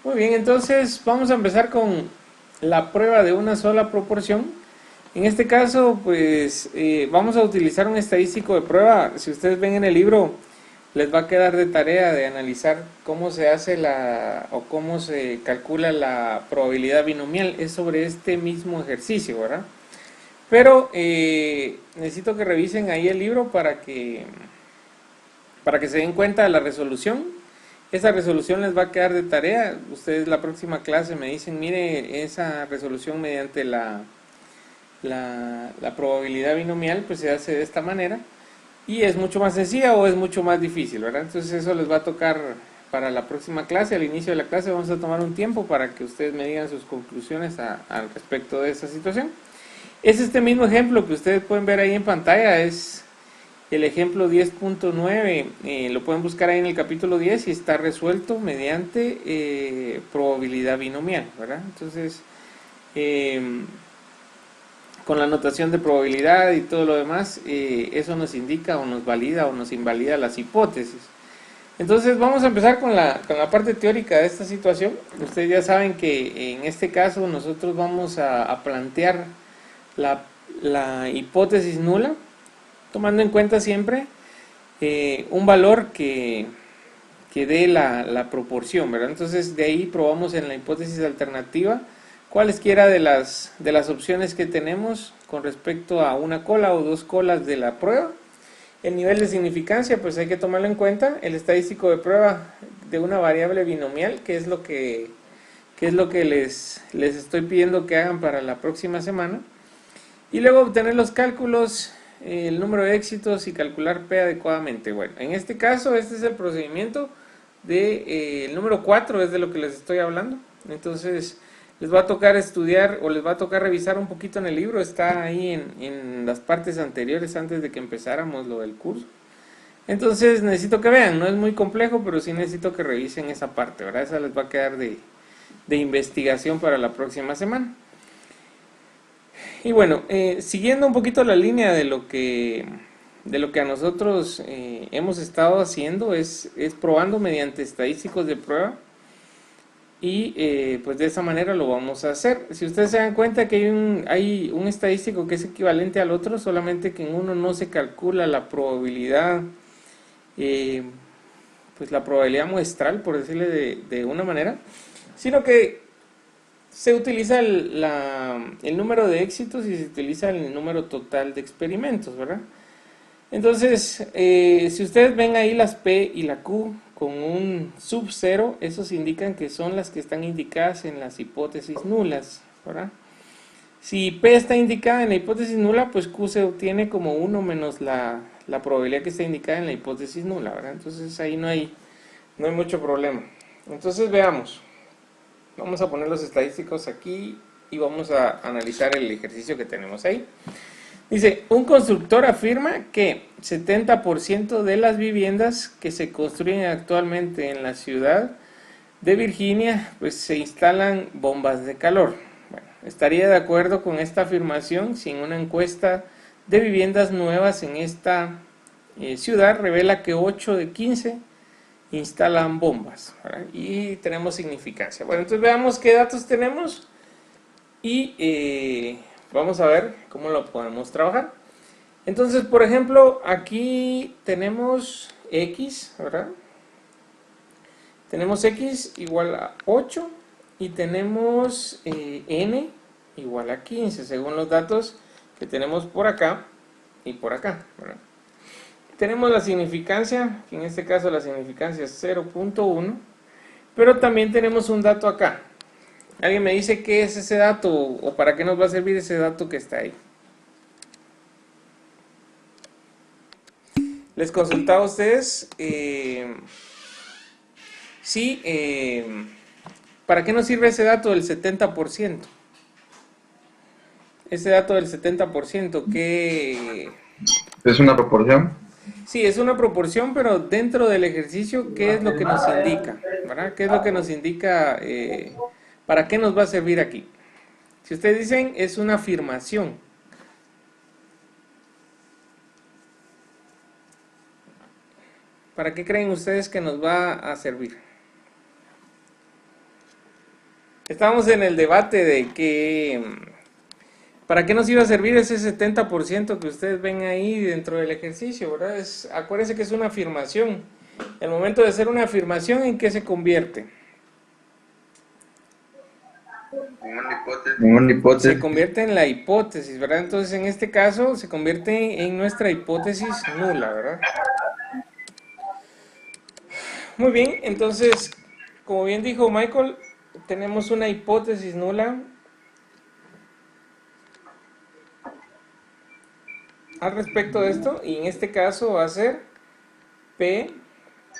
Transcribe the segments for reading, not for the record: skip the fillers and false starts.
Muy bien, entonces vamos a empezar con la prueba de una sola proporción. En este caso, pues vamos a utilizar un estadístico de prueba. Si ustedes ven en el libro, les va a quedar de tarea de analizar cómo se hace o cómo se calcula la probabilidad binomial. Es sobre este mismo ejercicio, ¿verdad? Pero necesito que revisen ahí el libro para que se den cuenta de la resolución. Esa resolución les va a quedar de tarea. Ustedes la próxima clase me dicen, mire, esa resolución mediante la probabilidad binomial, pues se hace de esta manera. Y es mucho más sencilla o es mucho más difícil, ¿verdad? Entonces eso les va a tocar para la próxima clase. Al inicio de la clase vamos a tomar un tiempo para que ustedes me digan sus conclusiones al respecto de esta situación. Es este mismo ejemplo que ustedes pueden ver ahí en pantalla, es el ejemplo 10.9, lo pueden buscar ahí en el capítulo 10 y está resuelto mediante probabilidad binomial, ¿verdad? Entonces, eh, con la notación de probabilidad y todo lo demás, eso nos indica o nos valida o nos invalida las hipótesis. Entonces vamos a empezar con la parte teórica de esta situación. Ustedes ya saben que en este caso nosotros vamos a plantear la hipótesis nula, tomando en cuenta siempre un valor que dé la proporción, ¿verdad? Entonces de ahí probamos en la hipótesis alternativa cualesquiera de las opciones que tenemos con respecto a una cola o dos colas de la prueba. El nivel de significancia, pues hay que tomarlo en cuenta. El estadístico de prueba de una variable binomial, que es lo que les estoy pidiendo que hagan para la próxima semana. Y luego obtener los cálculos, el número de éxitos y calcular P adecuadamente. Bueno, en este caso, este es el procedimiento el número 4, es de lo que les estoy hablando. Entonces, les va a tocar estudiar o les va a tocar revisar un poquito en el libro. Está ahí en las partes anteriores antes de que empezáramos lo del curso. Entonces, necesito que vean, no es muy complejo, pero sí necesito que revisen esa parte, ¿verdad? Esa les va a quedar de investigación para la próxima semana. Y bueno, siguiendo un poquito la línea de lo que a nosotros hemos estado haciendo es probando mediante estadísticos de prueba y pues de esa manera lo vamos a hacer. Si ustedes se dan cuenta que hay un estadístico que es equivalente al otro, solamente que en uno no se calcula la probabilidad, eh, pues la probabilidad muestral, por decirle de una manera, sino que se utiliza el número de éxitos y se utiliza el número total de experimentos, ¿verdad? Entonces, si ustedes ven ahí las P y la Q con un sub 0, esos indican que son las que están indicadas en las hipótesis nulas, ¿verdad? Si P está indicada en la hipótesis nula, pues Q se obtiene como 1 menos la probabilidad que está indicada en la hipótesis nula, ¿verdad? Entonces ahí no hay mucho problema. Entonces veamos. Vamos a poner los estadísticos aquí y vamos a analizar el ejercicio que tenemos ahí. Dice, un constructor afirma que 70% de las viviendas que se construyen actualmente en la ciudad de Virginia, pues se instalan bombas de calor. Bueno, estaría de acuerdo con esta afirmación si en una encuesta de viviendas nuevas en esta ciudad revela que 8 de 15 instalan bombas, ¿verdad? Y tenemos significancia. Bueno, entonces veamos qué datos tenemos y vamos a ver cómo lo podemos trabajar. Entonces, por ejemplo, aquí tenemos X, ¿verdad? Tenemos X igual a 8 y tenemos N igual a 15, según los datos que tenemos por acá y por acá, ¿verdad? Tenemos la significancia, que en este caso la significancia es 0.1, pero también tenemos un dato acá. ¿Alguien me dice qué es ese dato o para qué nos va a servir ese dato que está ahí? Les consultaba a ustedes si, ¿para qué nos sirve ese dato del 70%? Ese dato del 70%, ¿qué? Es una proporción. Sí, es una proporción, pero dentro del ejercicio, ¿qué es lo que nos indica? ¿Verdad? ¿Qué es lo que nos indica? ¿Para qué nos va a servir aquí? Si ustedes dicen, es una afirmación. ¿Para qué creen ustedes que nos va a servir? Estamos en el debate de que ¿para qué nos iba a servir ese 70% que ustedes ven ahí dentro del ejercicio, ¿verdad? Acuérdense que es una afirmación. El momento de hacer una afirmación, ¿en qué se convierte? Una Se hipótesis. convierte en la hipótesis, ¿verdad? Entonces, en este caso, se convierte en nuestra hipótesis nula, ¿verdad? Muy bien, entonces, como bien dijo Michael, tenemos una hipótesis nula al respecto de esto, y en este caso va a ser P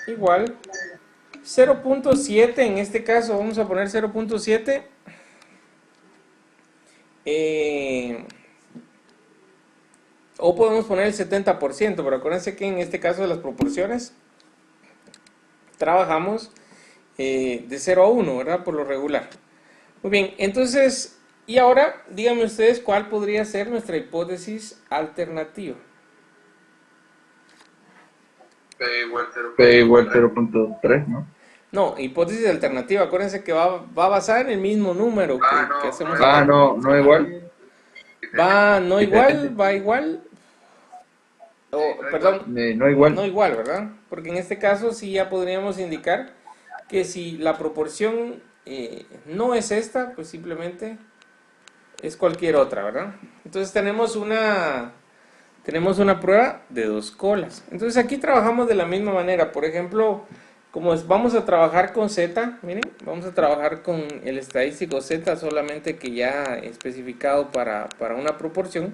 igual 0.7. En este caso vamos a poner 0.7, o podemos poner el 70%, pero acuérdense que en este caso de las proporciones trabajamos de 0 a 1, ¿verdad? Por lo regular. Muy bien, entonces, y ahora díganme ustedes cuál podría ser nuestra hipótesis alternativa. P igual 0.3, ¿no? No, hipótesis alternativa, acuérdense que va basada en el mismo número que hacemos Ah, acá. no igual. Va no Diferente. igual, va igual, o perdón, No igual. no igual, ¿verdad? Porque en este caso sí ya podríamos indicar que si la proporción no es esta, pues simplemente es cualquier otra, ¿verdad? Entonces tenemos una prueba de dos colas. Entonces aquí trabajamos de la misma manera. Por ejemplo, vamos a trabajar con Z, miren, vamos a trabajar con el estadístico Z, solamente que ya especificado para una proporción.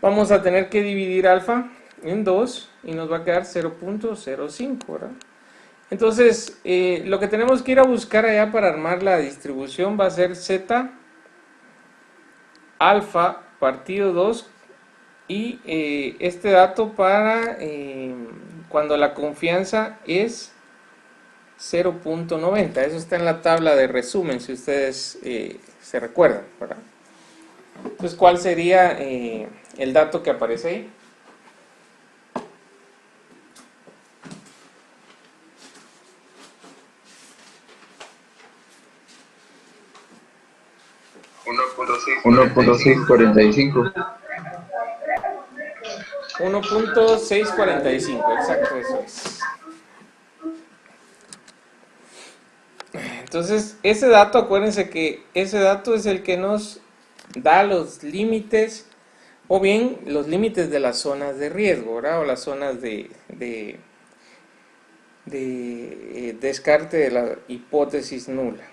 Vamos a tener que dividir alfa en 2 y nos va a quedar 0.05, ¿verdad? Entonces, lo que tenemos que ir a buscar allá para armar la distribución va a ser Z alfa partido 2 y este dato para cuando la confianza es 0.90. Eso está en la tabla de resumen, si ustedes se recuerdan, ¿verdad? Entonces, ¿cuál sería el dato que aparece ahí? Uno punto seis cuarenta y cinco. 1.645, exacto, eso es. Entonces, ese dato, acuérdense que ese dato es el que nos da los límites, o bien los límites de las zonas de riesgo, ¿verdad? O las zonas de descarte de la hipótesis nula.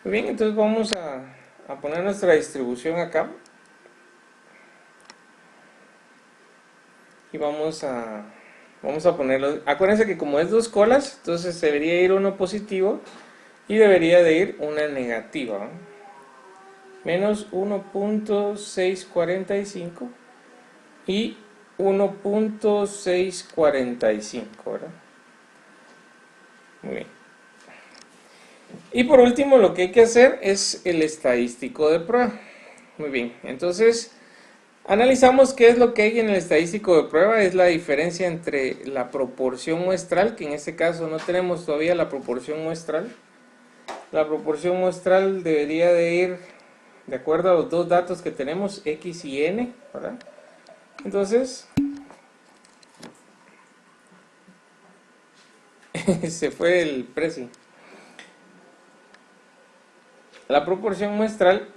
Muy bien, entonces vamos a poner nuestra distribución acá. Y vamos a ponerlo. Acuérdense que como es dos colas, entonces debería ir uno positivo y debería de ir una negativa, ¿no? Menos 1.645 y 1.645, ¿verdad? Muy bien. Y por último, lo que hay que hacer es el estadístico de prueba. Muy bien, entonces analizamos qué es lo que hay en el estadístico de prueba. Es la diferencia entre la proporción muestral, que en este caso no tenemos todavía la proporción muestral. La proporción muestral debería de ir de acuerdo a los dos datos que tenemos, X y N, ¿verdad? Entonces, se fue el precio. La proporción muestral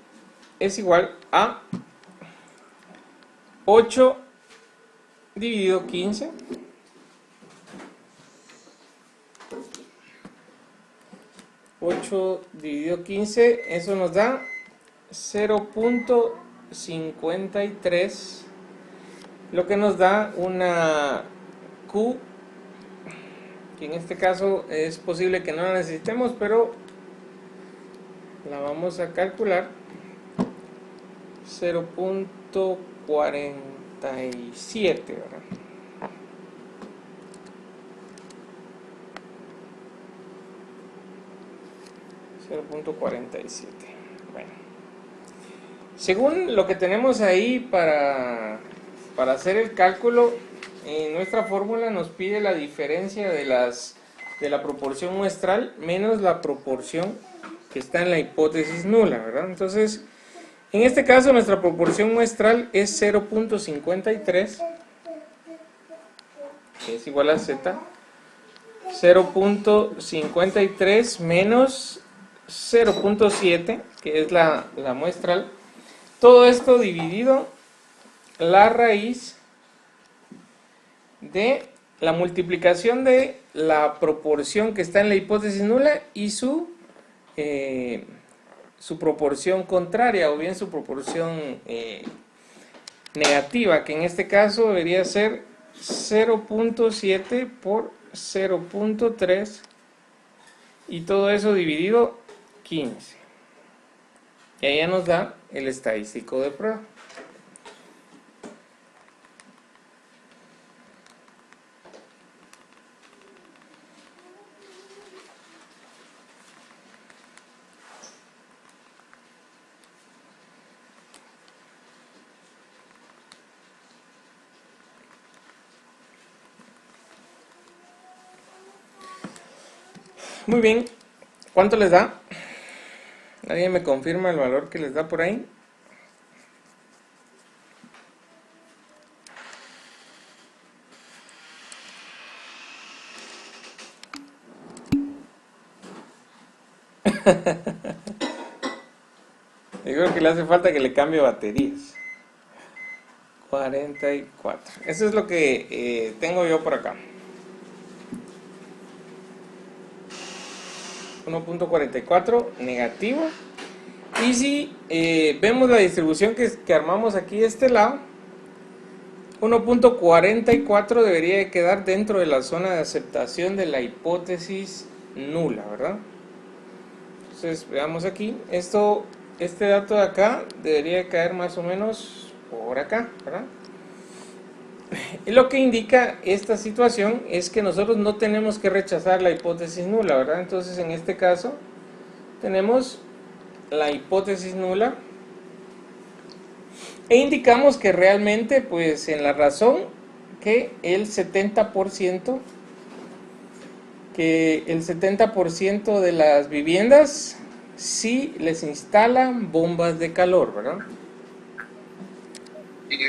es igual a 8 dividido 15. 8 dividido 15, eso nos da 0.53, lo que nos da una Q, que en este caso es posible que no la necesitemos, pero la vamos a calcular. 0.47, ¿verdad? .47. Bueno, según lo que tenemos ahí para hacer el cálculo, nuestra fórmula nos pide la diferencia de la proporción muestral menos la proporción que está en la hipótesis nula, ¿verdad? Entonces, en este caso nuestra proporción muestral es 0.53, que es igual a Z, 0.53 menos 0.7, que es la muestral. Todo esto dividido la raíz de la multiplicación de la proporción que está en la hipótesis nula y su proporción contraria, o bien su proporción negativa, que en este caso debería ser 0.7 por 0.3, y todo eso dividido 15. Y ahí ya nos da el estadístico de prueba. Muy bien, ¿cuánto les da? ¿Alguien me confirma el valor que les da por ahí? Yo creo que le hace falta que le cambie baterías. 44. Eso es lo que tengo yo por acá. 1.44 negativo. Y si vemos la distribución que armamos aquí de este lado, 1.44 debería de quedar dentro de la zona de aceptación de la hipótesis nula, ¿verdad? Entonces veamos aquí, este dato de acá debería de caer más o menos por acá, ¿verdad? Y lo que indica esta situación es que nosotros no tenemos que rechazar la hipótesis nula, ¿verdad? Entonces en este caso tenemos la hipótesis nula e indicamos que realmente, pues en la razón, que el 70% de las viviendas sí les instalan bombas de calor, ¿verdad? Y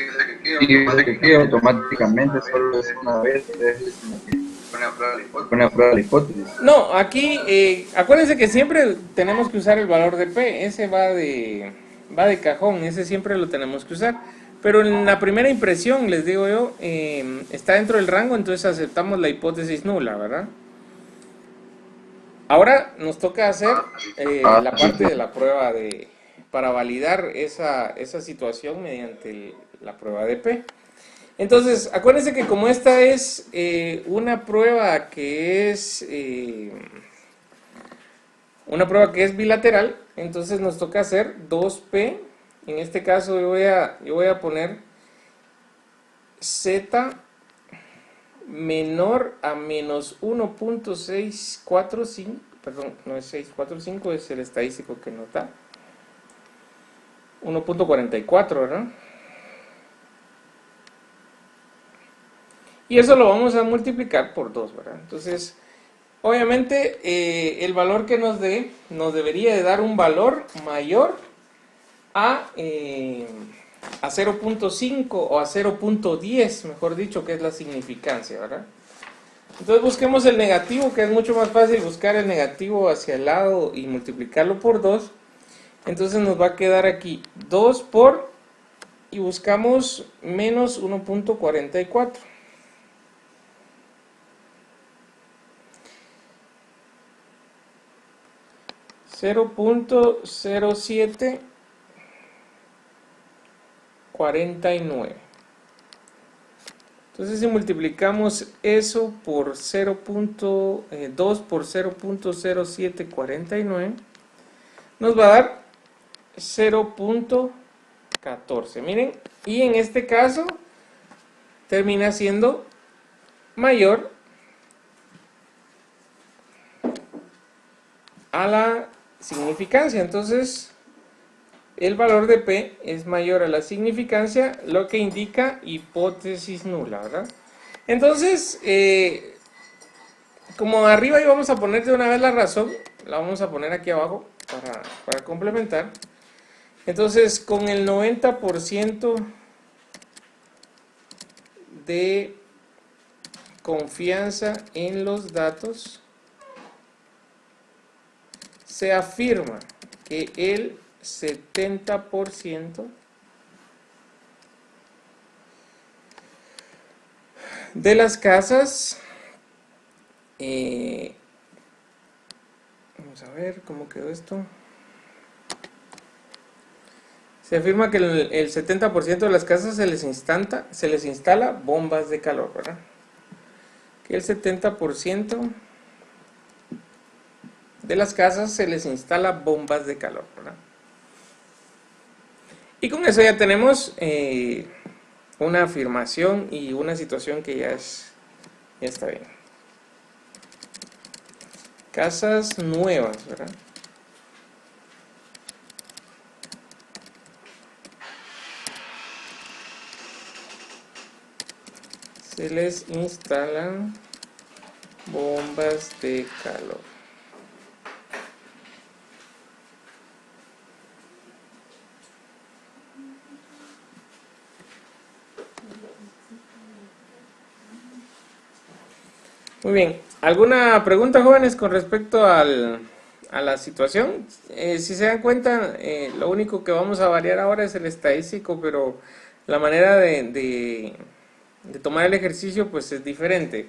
que automáticamente solo es una vez, pone a prueba la hipótesis. No, aquí acuérdense que siempre tenemos que usar el valor de P, ese va de cajón, ese siempre lo tenemos que usar. Pero en la primera impresión, les digo yo, está dentro del rango, entonces aceptamos la hipótesis nula, ¿verdad? Ahora nos toca hacer la parte de la prueba para validar esa situación mediante la prueba de P. Entonces, acuérdense que como esta es una prueba que es bilateral, entonces nos toca hacer 2P. En este caso yo voy a poner Z menor a menos 1.645, perdón, no es 645, es el estadístico que nos da 1.44, ¿verdad? Y eso lo vamos a multiplicar por 2, ¿verdad? Entonces, obviamente, el valor que nos dé, nos debería de dar un valor mayor a 0.5 o a 0.10, mejor dicho, que es la significancia, ¿verdad? Entonces busquemos el negativo, que es mucho más fácil buscar el negativo hacia el lado y multiplicarlo por 2. Entonces nos va a quedar aquí 2 por, y buscamos menos 1.44. 0.0749. Entonces si multiplicamos eso por 2 por 0.0749, nos va a dar 0.14. Miren, y en este caso termina siendo mayor a la significancia. Entonces el valor de P es mayor a la significancia, lo que indica hipótesis nula, ¿verdad? Entonces, como arriba íbamos a poner de una vez la razón, la vamos a poner aquí abajo. para complementar. Entonces, con el 90% de confianza en los datos, se afirma que el 70% de las casas, vamos a ver cómo quedó esto. Se afirma que el 70% de las casas se les instala bombas de calor, ¿verdad? Que el 70% de las casas se les instala bombas de calor, ¿verdad? Y con eso ya tenemos una afirmación y una situación que ya está bien. Casas nuevas, ¿verdad? Se les instalan bombas de calor. Muy bien. ¿Alguna pregunta, jóvenes, con respecto a la situación? Si se dan cuenta, lo único que vamos a variar ahora es el estadístico, pero la manera de tomar el ejercicio pues es diferente.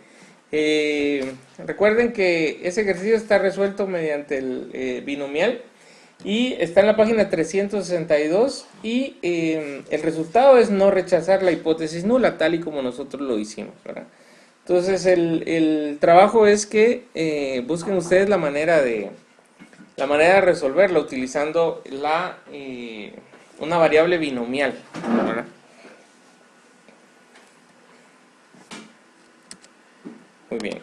Recuerden que ese ejercicio está resuelto mediante el binomial y está en la página 362 y el resultado es no rechazar la hipótesis nula, tal y como nosotros lo hicimos, ¿verdad? Entonces el trabajo es que busquen ustedes la manera de resolverla utilizando una variable binomial, ¿verdad? Muy bien.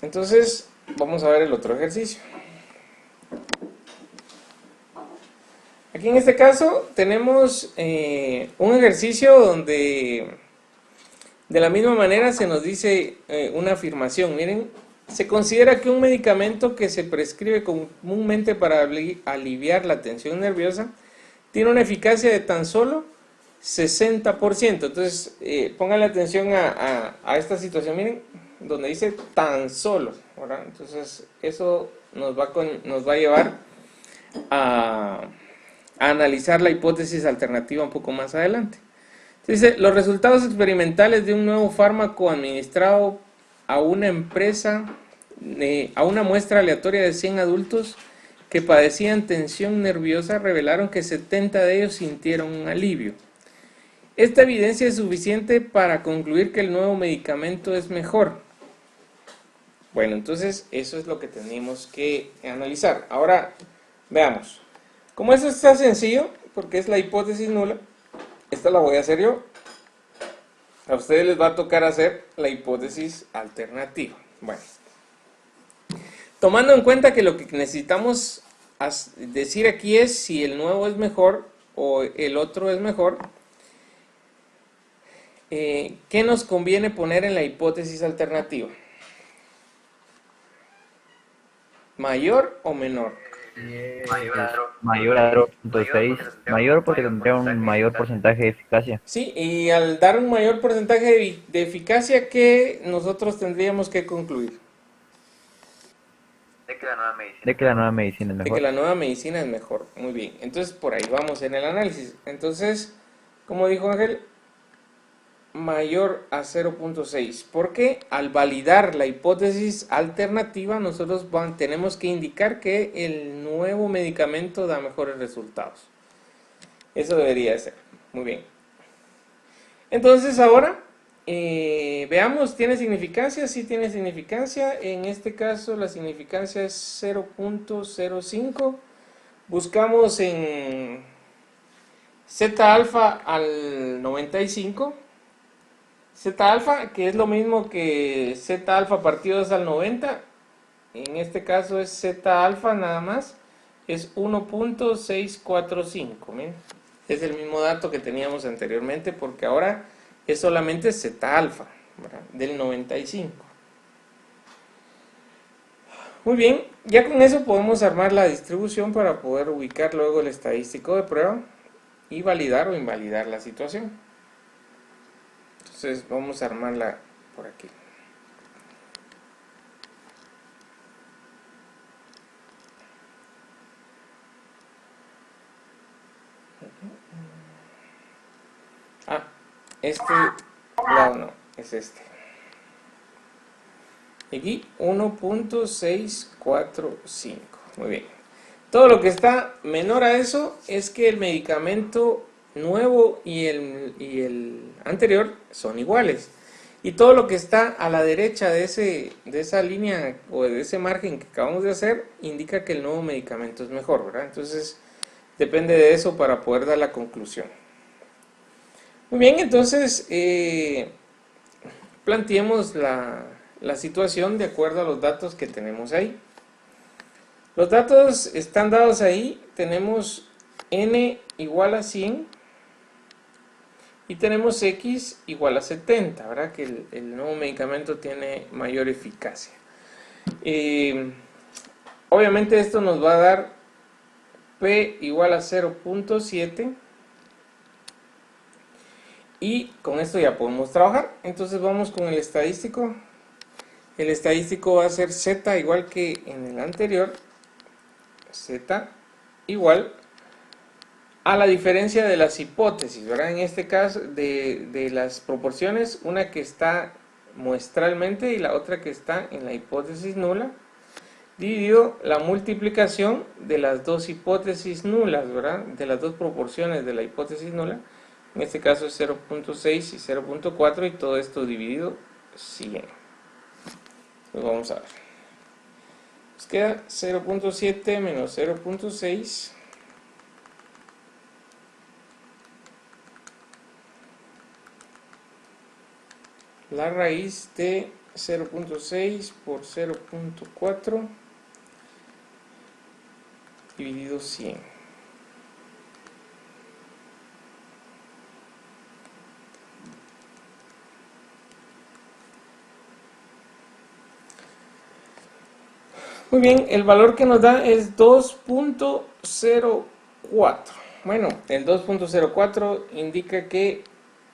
Entonces vamos a ver el otro ejercicio. Aquí en este caso tenemos un ejercicio donde de la misma manera se nos dice una afirmación. Miren, se considera que un medicamento que se prescribe comúnmente para aliviar la tensión nerviosa tiene una eficacia de tan solo 60%. Entonces, pónganle atención a esta situación, miren, donde dice tan solo, ¿verdad? Entonces, eso nos va a llevar a analizar la hipótesis alternativa un poco más adelante. Dice, los resultados experimentales de un nuevo fármaco administrado a una empresa, a una muestra aleatoria de 100 adultos que padecían tensión nerviosa, revelaron que 70 de ellos sintieron un alivio. Esta evidencia es suficiente para concluir que el nuevo medicamento es mejor. Bueno, entonces eso es lo que tenemos que analizar. Ahora, veamos. Como eso está sencillo, porque es la hipótesis nula, esta la voy a hacer yo. A ustedes les va a tocar hacer la hipótesis alternativa. Bueno, tomando en cuenta que lo que necesitamos decir aquí es si el nuevo es mejor o el otro es mejor, ¿qué nos conviene poner en la hipótesis alternativa? ¿Mayor o menor? Mayor a 0.6, mayor porque tendría un mayor porcentaje de eficacia. Sí, y al dar un mayor porcentaje de eficacia, ¿qué nosotros tendríamos que concluir? De que la nueva medicina es De mejor. que la nueva medicina es mejor. Muy bien, entonces por ahí vamos en el análisis. Entonces, como dijo Ángel, mayor a 0.6, porque al validar la hipótesis alternativa nosotros tenemos que indicar que el nuevo medicamento da mejores resultados. Eso debería ser. Muy bien. Entonces ahora veamos, ¿tiene significancia? Sí tiene significancia. En este caso la significancia es 0.05. Buscamos en Z alfa al 95. Z alfa, que es lo mismo que Z alfa partido 2 al 90, en este caso es Z alfa nada más, es 1.645, miren, es el mismo dato que teníamos anteriormente porque ahora es solamente Z alfa, ¿verdad? Del 95. Muy bien, ya con eso podemos armar la distribución para poder ubicar luego el estadístico de prueba y validar o invalidar la situación. Entonces vamos a armarla por aquí. Este lado no, es este. Aquí 1.645. Muy bien. Todo lo que está menor a eso es que el medicamento nuevo y el anterior son iguales. Y todo lo que está a la derecha de esa línea o de ese margen que acabamos de hacer indica que el nuevo medicamento es mejor, ¿verdad? Entonces depende de eso para poder dar la conclusión. Muy bien, entonces planteemos la situación de acuerdo a los datos que tenemos ahí. Los datos están dados ahí, tenemos n igual a 100 y tenemos x igual a 70, ¿verdad? Que el nuevo medicamento tiene mayor eficacia. Obviamente esto nos va a dar p igual a 0.7 y con esto ya podemos trabajar. Entonces vamos con el estadístico. El estadístico va a ser z igual que en el anterior, z igual a la diferencia de las hipótesis, ¿verdad? En este caso de las proporciones, una que está muestralmente y la otra que está en la hipótesis nula, dividido la multiplicación de las dos hipótesis nulas, ¿verdad? De las dos proporciones de la hipótesis nula, en este caso es 0.6 y 0.4 y todo esto dividido 100. Pues vamos a ver. Nos queda 0.7 menos 0.6. La raíz de 0.6 por 0.4 dividido 100. Muy bien, el valor que nos da es 2.04. Bueno, el 2.04 indica que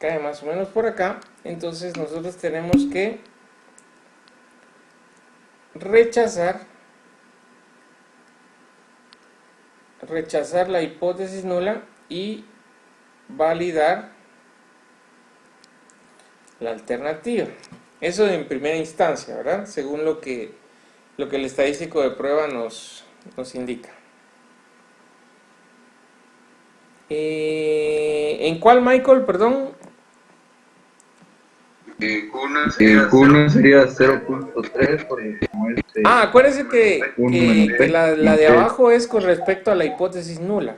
cae más o menos por acá. Entonces nosotros tenemos que rechazar la hipótesis nula y validar la alternativa. Eso en primera instancia, ¿verdad? Según lo que el estadístico de prueba nos indica. ¿En cuál, Michael? Perdón. Q1 sería 0.3 porque como Acuérdense que la de abajo es con respecto a la hipótesis nula.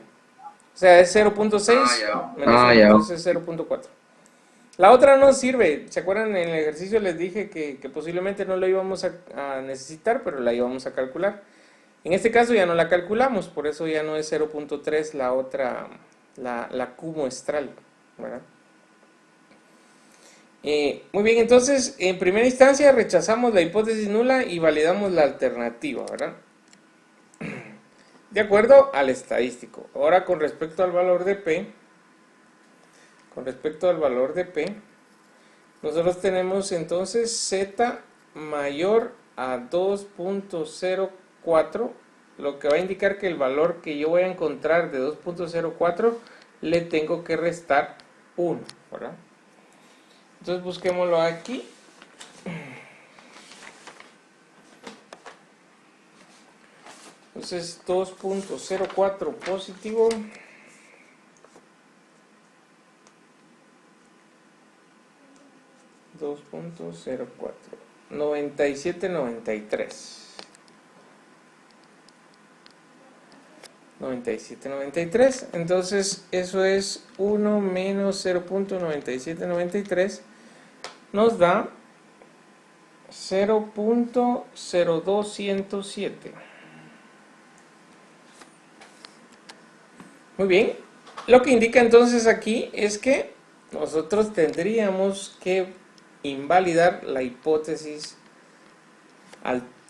O sea, es 0.6 menos 1.3 es 0.4. La otra no sirve. ¿Se acuerdan? En el ejercicio les dije que posiblemente no la íbamos a necesitar, pero la íbamos a calcular. En este caso ya no la calculamos, por eso ya no es 0.3 la otra, la Q muestral, ¿verdad? Muy bien, entonces en primera instancia rechazamos la hipótesis nula y validamos la alternativa, ¿verdad? De acuerdo al estadístico. Ahora con respecto al valor de P, nosotros tenemos entonces Z mayor a 2.04, lo que va a indicar que el valor que yo voy a encontrar de 2.04 le tengo que restar 1, ¿verdad? Entonces busquémoslo aquí. Entonces 2.04 positivo .04 9793. Entonces eso es 1 menos 0.9793 nos da 0.0207. Muy bien, lo que indica entonces aquí es que nosotros tendríamos que invalidar la hipótesis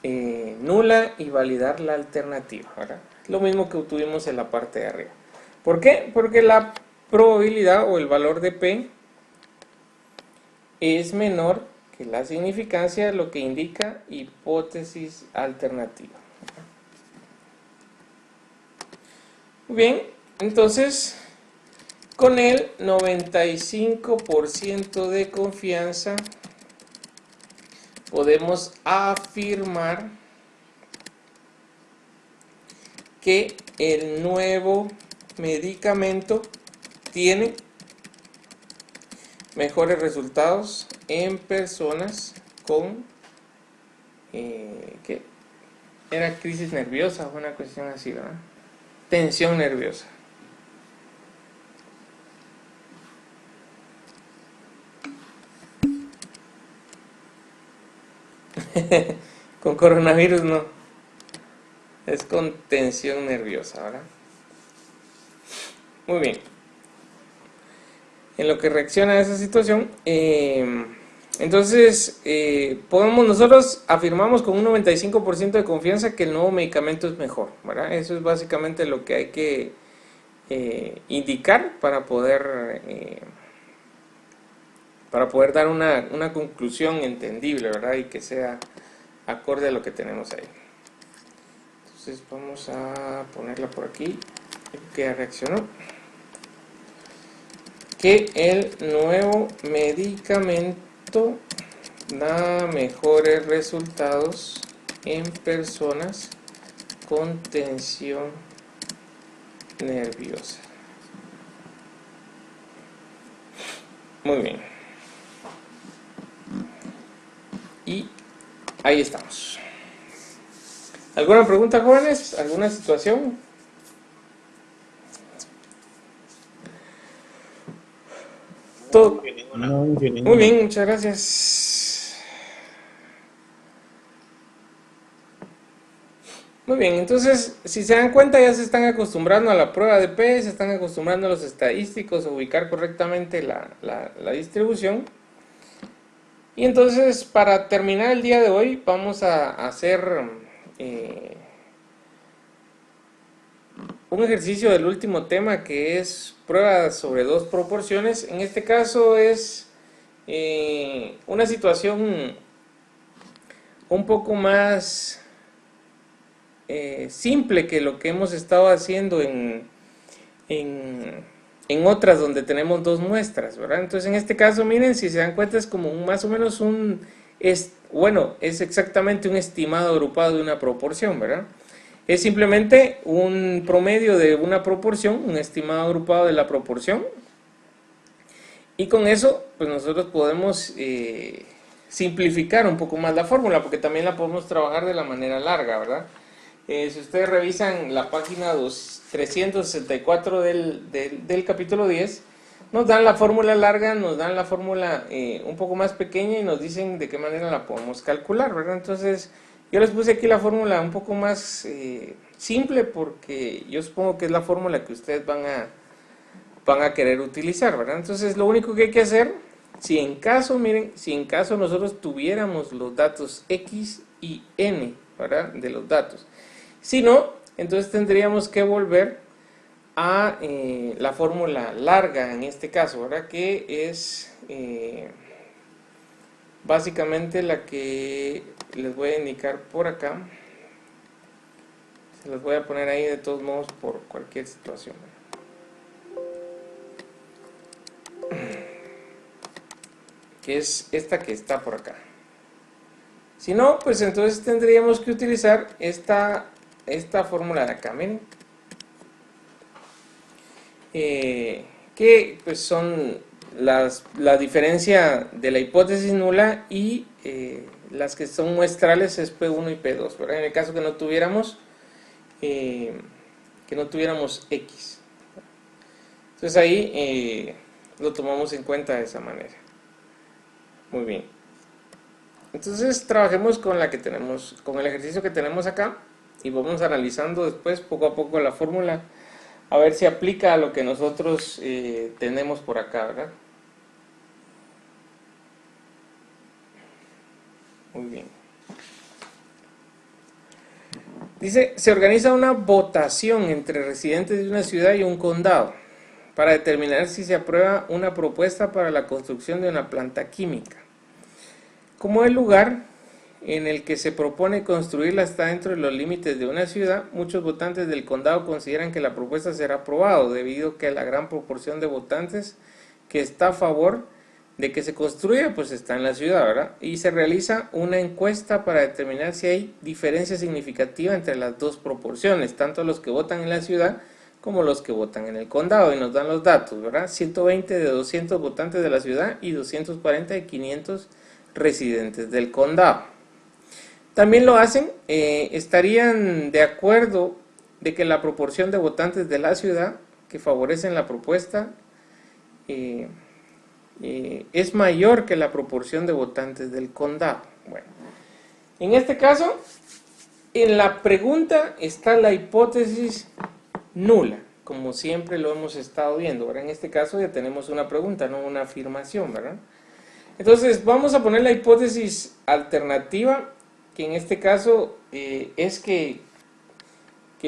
nula y validar la alternativa, ¿verdad? Lo mismo que obtuvimos en la parte de arriba. ¿Por qué? Porque la probabilidad o el valor de P es menor que la significancia, lo que indica hipótesis alternativa. Muy bien, entonces con el 95% de confianza podemos afirmar que el nuevo medicamento tiene mejores resultados en personas con ¿qué? Era crisis nerviosa o una cuestión así, ¿verdad? Tensión nerviosa. Con coronavirus no, es con tensión nerviosa, ¿verdad? Muy bien. En lo que reacciona a esa situación, entonces podemos, nosotros afirmamos con un 95% de confianza que el nuevo medicamento es mejor, ¿verdad? Eso es básicamente lo que hay que indicar para poder dar una conclusión entendible, ¿verdad? Y que sea acorde a lo que tenemos ahí. Entonces vamos a ponerla por aquí, que reaccionó. Que el nuevo medicamento da mejores resultados en personas con tensión nerviosa. Muy bien. Y ahí estamos. ¿Alguna pregunta, jóvenes? ¿Alguna situación? Todo. No, Muy bien, muchas gracias. Muy bien, entonces, si se dan cuenta, ya se están acostumbrando a la prueba de P, se están acostumbrando a los estadísticos, a ubicar correctamente la distribución. Y entonces, para terminar el día de hoy, vamos a hacer un ejercicio del último tema, que es prueba sobre dos proporciones. En este caso es una situación un poco más simple que lo que hemos estado haciendo en otras donde tenemos dos muestras, ¿verdad? Entonces en este caso, miren, si se dan cuenta es como más o menos es exactamente un estimado agrupado de una proporción, ¿verdad? Es simplemente un promedio de una proporción, un estimado agrupado de la proporción, y con eso pues nosotros podemos simplificar un poco más la fórmula, porque también la podemos trabajar de la manera larga, ¿verdad? Si ustedes revisan la página 364 del capítulo 10, nos dan la fórmula larga, nos dan la fórmula un poco más pequeña y nos dicen de qué manera la podemos calcular, ¿verdad? Entonces, yo les puse aquí la fórmula un poco más simple, porque yo supongo que es la fórmula que ustedes van a querer utilizar, ¿verdad? Entonces, lo único que hay que hacer, si en caso nosotros tuviéramos los datos X y N, ¿verdad? De los datos. Si no, entonces tendríamos que volver a la fórmula larga en este caso, ¿verdad? Que es básicamente la que les voy a indicar por acá. Se las voy a poner ahí de todos modos por cualquier situación. Que es esta que está por acá. Si no, pues entonces tendríamos que utilizar esta fórmula de acá, miren. Que pues son la diferencia de la hipótesis nula y las que son muestrales es P1 y P2, ¿verdad? En el caso que no tuviéramos X. Entonces ahí lo tomamos en cuenta de esa manera. Muy bien. Entonces trabajemos con la que tenemos, con el ejercicio que tenemos acá, y vamos analizando después poco a poco la fórmula, a ver si aplica a lo que nosotros tenemos por acá, ¿verdad? Muy bien. Dice, se organiza una votación entre residentes de una ciudad y un condado para determinar si se aprueba una propuesta para la construcción de una planta química. Como el lugar en el que se propone construirla está dentro de los límites de una ciudad, muchos votantes del condado consideran que la propuesta será aprobada debido a que la gran proporción de votantes que está a favor de que se construya pues está en la ciudad, ¿verdad? Y se realiza una encuesta para determinar si hay diferencia significativa entre las dos proporciones, tanto los que votan en la ciudad como los que votan en el condado, y nos dan los datos, ¿verdad? 120 de 200 votantes de la ciudad y 240 de 500 residentes del condado. También lo hacen, estarían de acuerdo de que la proporción de votantes de la ciudad que favorecen la propuesta es mayor que la proporción de votantes del condado. Bueno, en este caso, en la pregunta está la hipótesis nula, como siempre lo hemos estado viendo, ¿verdad? En este caso ya tenemos una pregunta, no una afirmación, ¿verdad? Entonces vamos a poner la hipótesis alternativa, que en este caso es que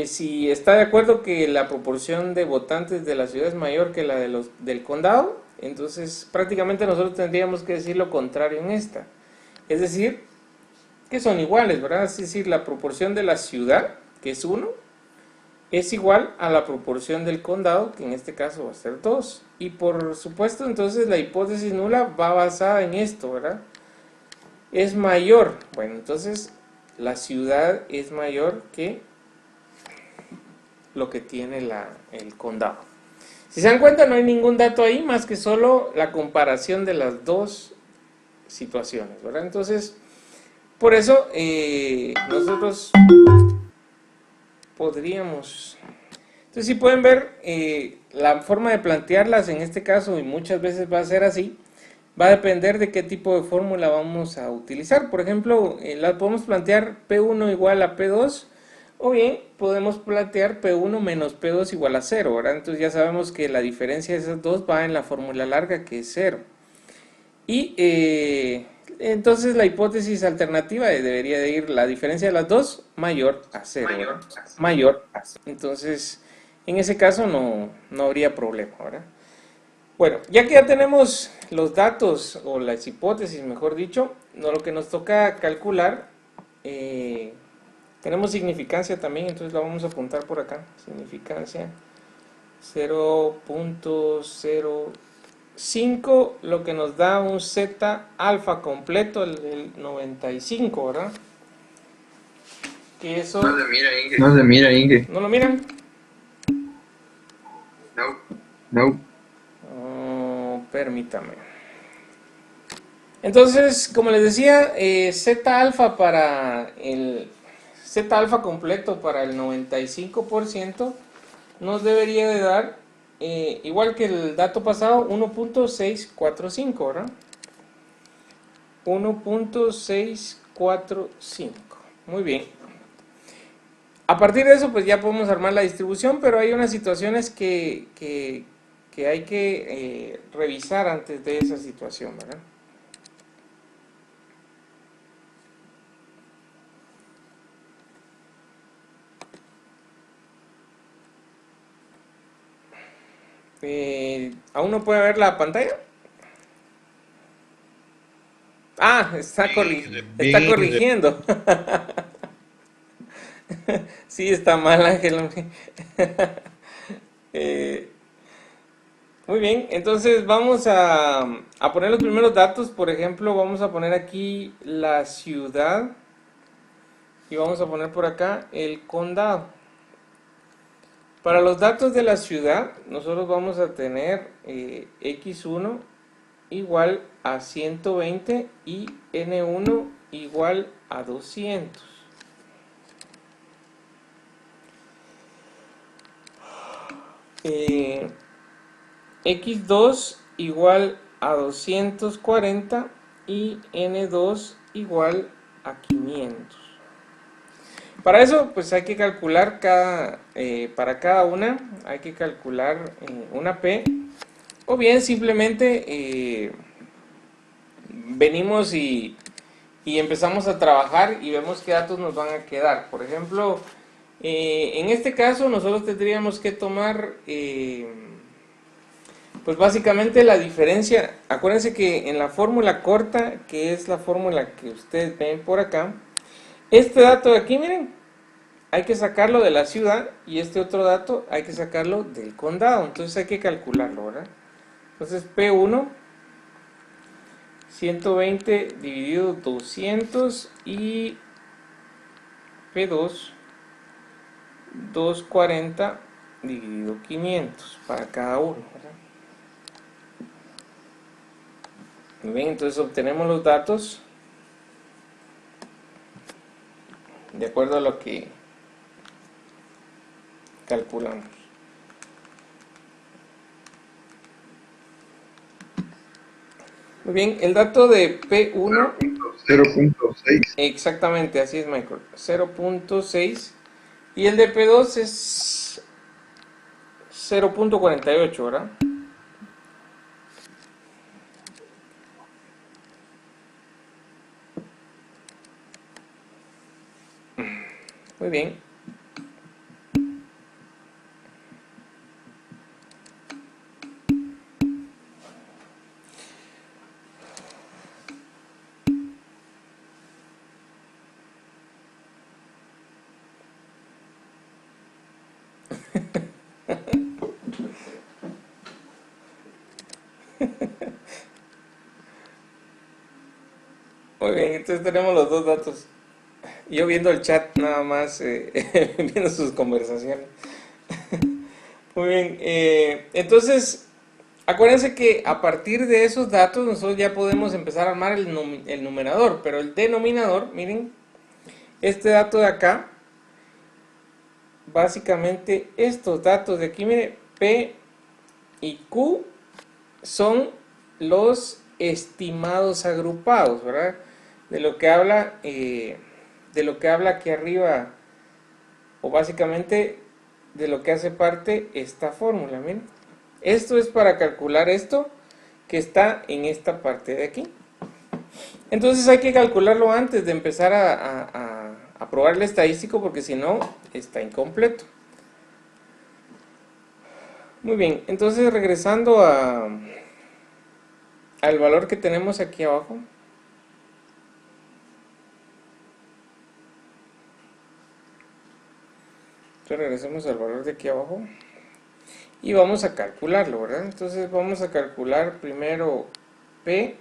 si está de acuerdo que la proporción de votantes de la ciudad es mayor que la del condado, entonces prácticamente nosotros tendríamos que decir lo contrario en esta. Es decir, que son iguales, ¿verdad? Es decir, la proporción de la ciudad, que es 1, es igual a la proporción del condado, que en este caso va a ser 2. Y por supuesto, entonces la hipótesis nula va basada en esto, ¿verdad? Es mayor. Bueno, entonces la ciudad es mayor que lo que tiene el condado. Si se dan cuenta, no hay ningún dato ahí más que solo la comparación de las dos situaciones, ¿verdad? Entonces, por eso nosotros podríamos... Entonces, si pueden ver, la forma de plantearlas en este caso, y muchas veces va a ser así, va a depender de qué tipo de fórmula vamos a utilizar. Por ejemplo, la podemos plantear P1 igual a P2, o bien podemos plantear P1 menos P2 igual a 0, ¿verdad? Entonces ya sabemos que la diferencia de esas dos va en la fórmula larga, que es 0. Y entonces la hipótesis alternativa debería de ir la diferencia de las dos mayor a 0, ¿verdad? Mayor a 0. Entonces, en ese caso no habría problema, ¿verdad? Bueno, ya que ya tenemos los datos, o las hipótesis, mejor dicho, lo que nos toca calcular, tenemos significancia también, entonces la vamos a apuntar por acá, significancia 0.05, lo que nos da un Z alfa completo, el 95, ¿verdad? Que eso... No se mira, Inge. No se mira, Inge. ¿No lo miran? No. No. Permítame. Entonces, como les decía, Z alfa para el Z alfa completo para el 95% nos debería de dar, igual que el dato pasado, 1.645, ¿verdad? 1.645. Muy bien. A partir de eso, pues ya podemos armar la distribución, pero hay unas situaciones que hay que revisar antes de esa situación, ¿verdad? ¿Aún no puede ver la pantalla? Ah, está corrigiendo. Sí, está mal, Ángel. Muy bien, entonces vamos a poner los primeros datos. Por ejemplo, vamos a poner aquí la ciudad y vamos a poner por acá el condado. Para los datos de la ciudad, nosotros vamos a tener X1 igual a 120 y N1 igual a 200. X2 igual a 240 y N2 igual a 500. Para eso, pues hay que calcular para cada una, hay que calcular una P, o bien simplemente venimos y empezamos a trabajar y vemos qué datos nos van a quedar. Por ejemplo, En este caso nosotros tendríamos que tomar, pues básicamente la diferencia. Acuérdense que en la fórmula corta, que es la fórmula que ustedes ven por acá, este dato de aquí, miren, hay que sacarlo de la ciudad y este otro dato hay que sacarlo del condado. Entonces hay que calcularlo, ¿verdad? Entonces P1, 120 dividido 200 y P2, 240 dividido 500 para cada uno, ¿verdad? Muy bien, entonces obtenemos los datos de acuerdo a lo que calculamos. Muy bien, el dato de P1, 0.6. exactamente, así es, Michael, 0.6, y el de P2 es 0.48, ¿verdad? Muy bien. Muy bien, entonces tenemos los dos datos. Yo viendo el chat nada más, viendo sus conversaciones. Muy bien, entonces acuérdense que a partir de esos datos nosotros ya podemos empezar a armar el numerador, pero el denominador, miren, este dato de acá, básicamente estos datos de aquí, mire, P y Q son los estimados agrupados, ¿verdad? De lo que habla, aquí arriba, o básicamente de lo que hace parte esta fórmula, miren. Esto es para calcular esto que está en esta parte de aquí. Entonces hay que calcularlo antes de empezar a probar el estadístico, porque si no, está incompleto. Muy bien, entonces regresando al valor que tenemos aquí abajo. Entonces regresemos al valor de aquí abajo y vamos a calcularlo, ¿verdad? Entonces vamos a calcular primero P,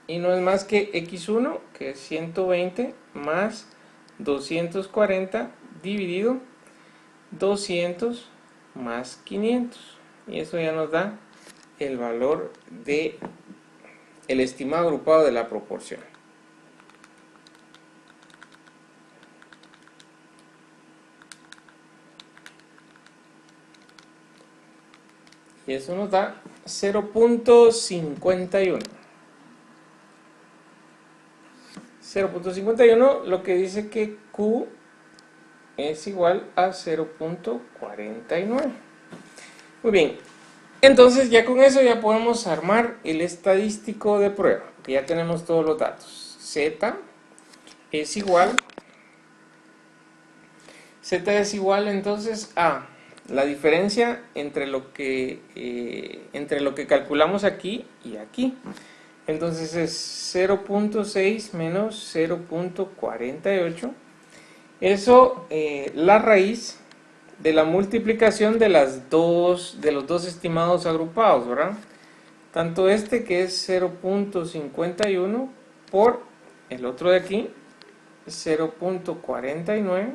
y no es más que X1, que es 120 más 240 dividido 200 más 500, y eso ya nos da el valor de el estimado agrupado de la proporción. Y eso nos da 0.51. 0.51, lo que dice que Q es igual a 0.49. Muy bien, entonces ya con eso ya podemos armar el estadístico de prueba, que ya tenemos todos los datos. Z es igual entonces a la diferencia entre lo que calculamos aquí y aquí. Entonces es 0.6 menos 0.48. Eso, la raíz de la multiplicación de los dos estimados agrupados, ¿verdad? Tanto este, que es 0.51, por el otro de aquí, 0.49.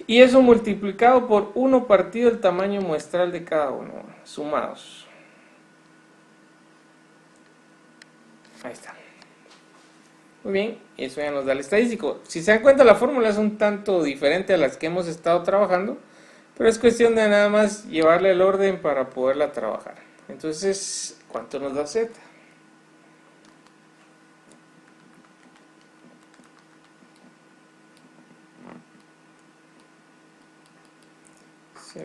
Y eso multiplicado por 1 partido el tamaño muestral de cada uno, sumados. Ahí está. Muy bien, eso ya nos da el estadístico. Si se dan cuenta, la fórmula es un tanto diferente a las que hemos estado trabajando, pero es cuestión de nada más llevarle el orden para poderla trabajar. Entonces, ¿cuánto nos da Z? (0.48).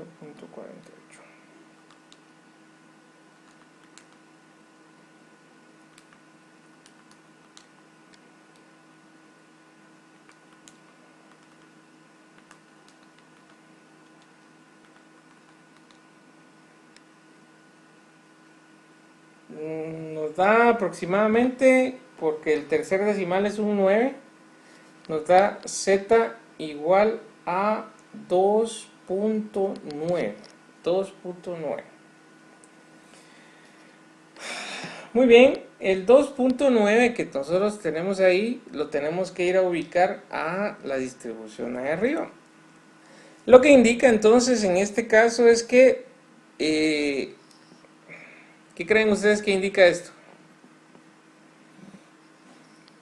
nos da aproximadamente, porque el tercer decimal es un 9, nos da z igual a 2.9. 2.9. Muy bien, el 2.9 que nosotros tenemos ahí, lo tenemos que ir a ubicar a la distribución ahí arriba. Lo que indica entonces en este caso es que, ¿qué creen ustedes que indica esto?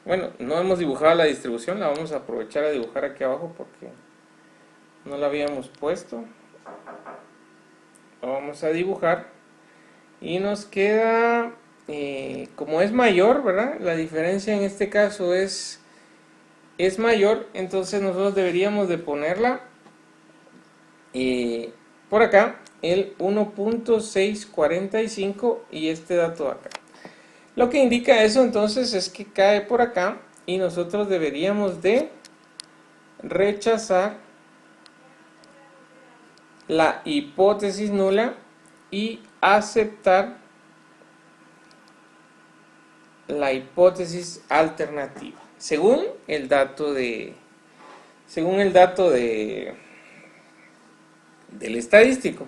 Bueno, no hemos dibujado la distribución, la vamos a aprovechar a dibujar aquí abajo porque no la habíamos puesto. La vamos a dibujar y nos queda, como es mayor, ¿verdad? La diferencia en este caso es mayor, entonces nosotros deberíamos de ponerla por acá, el 1.645 y este dato de acá. Lo que indica eso entonces es que cae por acá y nosotros deberíamos de rechazar la hipótesis nula y aceptar la hipótesis alternativa según el dato del estadístico.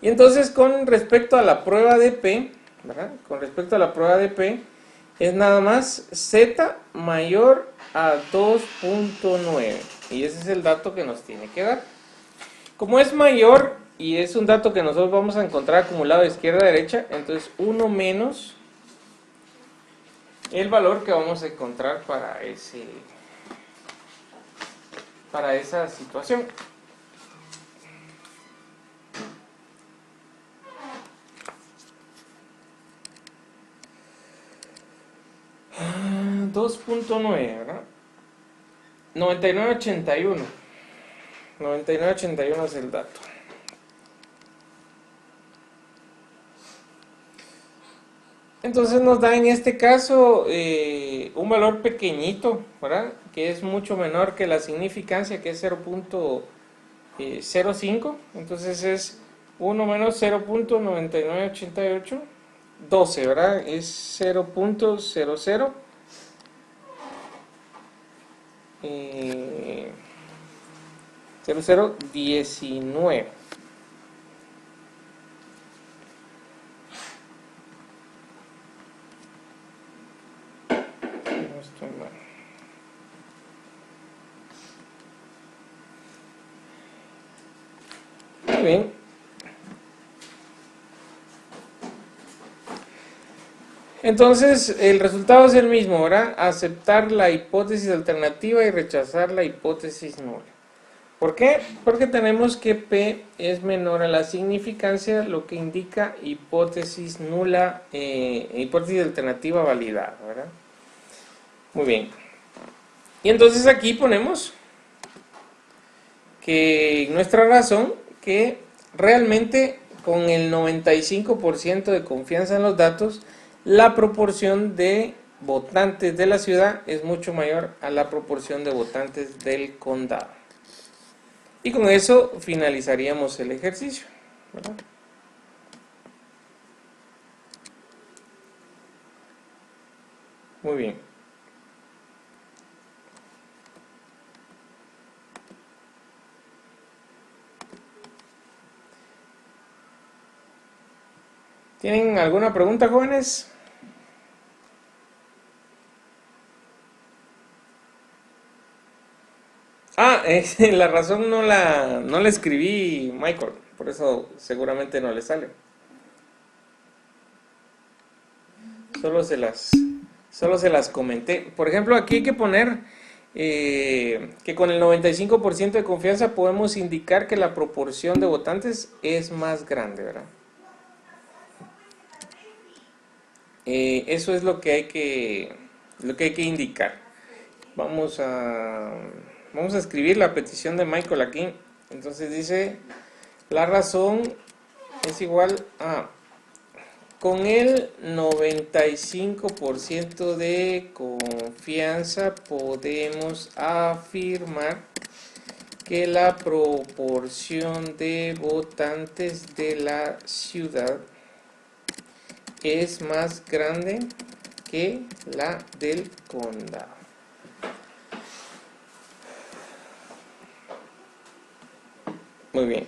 Y entonces con respecto a la prueba de P, ¿verdad? Con respecto a la prueba de P es nada más z mayor a 2.9 y ese es el dato que nos tiene que dar. Como es mayor y es un dato que nosotros vamos a encontrar acumulado de izquierda a derecha, entonces 1 menos el valor que vamos a encontrar para esa situación. Ah, 2.9, ¿verdad? 9981. 9981 es el dato. Entonces nos da en este caso un valor pequeñito, ¿verdad? Que es mucho menor que la significancia, que es 0.05. Entonces es 1 menos 0.9988, 12, ¿verdad? Es 0.00. 0019. No estoy mal. Muy bien. Entonces, el resultado es el mismo, ¿verdad? Aceptar la hipótesis alternativa y rechazar la hipótesis nula. ¿Por qué? Porque tenemos que P es menor a la significancia, lo que indica hipótesis nula, hipótesis alternativa validada, ¿verdad? Muy bien. Y entonces aquí ponemos que nuestra razón, que realmente con el 95% de confianza en los datos, la proporción de votantes de la ciudad es mucho mayor a la proporción de votantes del condado. Y con eso finalizaríamos el ejercicio, ¿verdad? Muy bien. ¿Tienen alguna pregunta, jóvenes? Ah, la razón no la escribí, Michael, por eso seguramente no le sale. Solo se las comenté. Por ejemplo, aquí hay que poner que con el 95% de confianza podemos indicar que la proporción de votantes es más grande, ¿verdad? Eso es lo que hay que indicar. Vamos a escribir la petición de Michael aquí. Entonces dice, la razón es igual a, con el 95% de confianza podemos afirmar que la proporción de votantes de la ciudad es más grande que la del condado. Muy bien.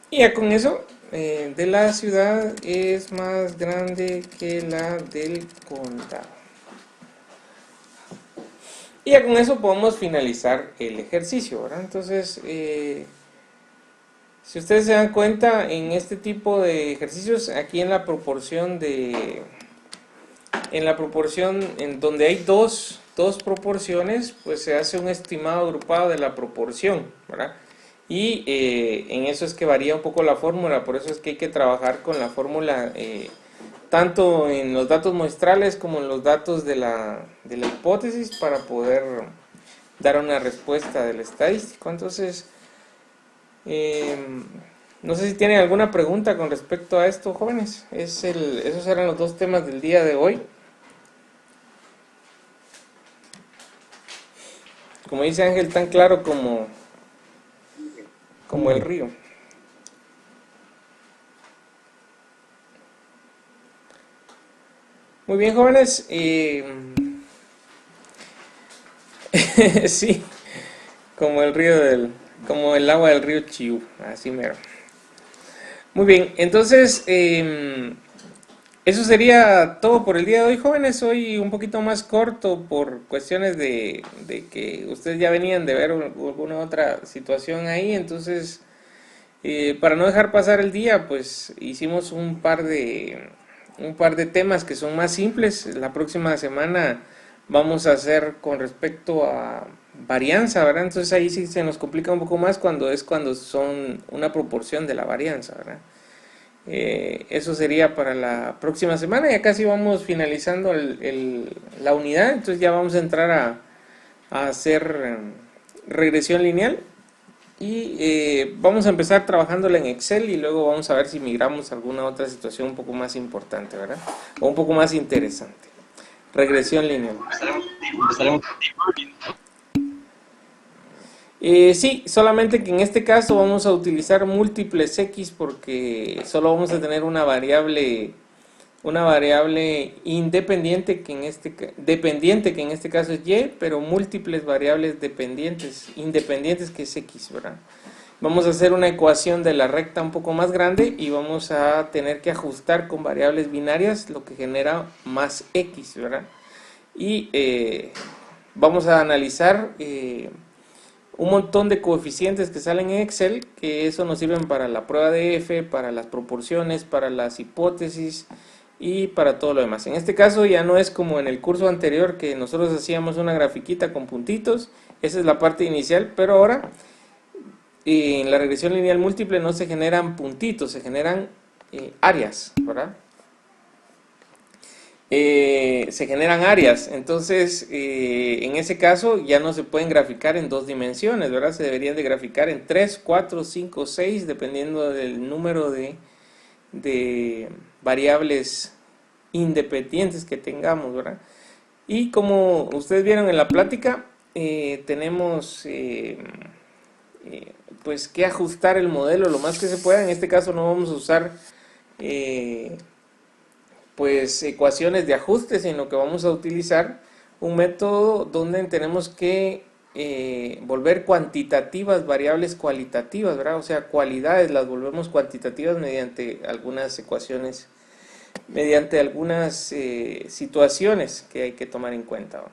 Y ya con eso, de la ciudad es más grande que la del condado. Y ya con eso podemos finalizar el ejercicio, ¿verdad? Entonces, si ustedes se dan cuenta, en este tipo de ejercicios, aquí en la proporción en donde hay dos proporciones, pues se hace un estimado agrupado de la proporción, ¿verdad? Y en eso es que varía un poco la fórmula, por eso es que hay que trabajar con la fórmula tanto en los datos muestrales como en los datos de la hipótesis para poder dar una respuesta del estadístico. Entonces, no sé si tienen alguna pregunta con respecto a esto, jóvenes. Esos eran los dos temas del día de hoy. Como dice Ángel, tan claro como el río. Muy bien, jóvenes. Sí, como como el agua del río Chiu, así mero. Muy bien, entonces eso sería todo por el día de hoy, jóvenes. Hoy un poquito más corto por cuestiones de que ustedes ya venían de ver alguna otra situación ahí, entonces para no dejar pasar el día, pues hicimos un par de temas que son más simples. La próxima semana vamos a hacer con respecto a varianza, ¿verdad? Entonces ahí sí se nos complica un poco más cuando son una proporción de la varianza, ¿verdad? Eso sería para la próxima semana. Ya casi vamos finalizando la unidad, entonces ya vamos a entrar a hacer regresión lineal. Y vamos a empezar trabajándola en Excel y luego vamos a ver si migramos a alguna otra situación un poco más importante, ¿verdad? O un poco más interesante. Regresión lineal. Sí, solamente que en este caso vamos a utilizar múltiples X porque solo vamos a tener una variable independiente dependiente que en este caso es Y, pero múltiples variables independientes que es X, ¿verdad? Vamos a hacer una ecuación de la recta un poco más grande y vamos a tener que ajustar con variables binarias, lo que genera más X, ¿verdad? Y vamos a analizar un montón de coeficientes que salen en Excel, que eso nos sirven para la prueba de F, para las proporciones, para las hipótesis y para todo lo demás. En este caso ya no es como en el curso anterior que nosotros hacíamos una grafiquita con puntitos, esa es la parte inicial, pero ahora en la regresión lineal múltiple no se generan puntitos, se generan áreas, ¿verdad? Se generan áreas, entonces en ese caso ya no se pueden graficar en dos dimensiones, ¿verdad? Se deberían de graficar en 3, 4, 5, 6, dependiendo del número de variables independientes que tengamos, ¿verdad? Y como ustedes vieron en la plática, tenemos pues que ajustar el modelo lo más que se pueda. En este caso no vamos a usar pues ecuaciones de ajuste, sino que vamos a utilizar un método donde tenemos que volver cuantitativas variables cualitativas, ¿verdad? O sea, cualidades las volvemos cuantitativas mediante algunas ecuaciones, mediante algunas situaciones que hay que tomar en cuenta, ¿verdad?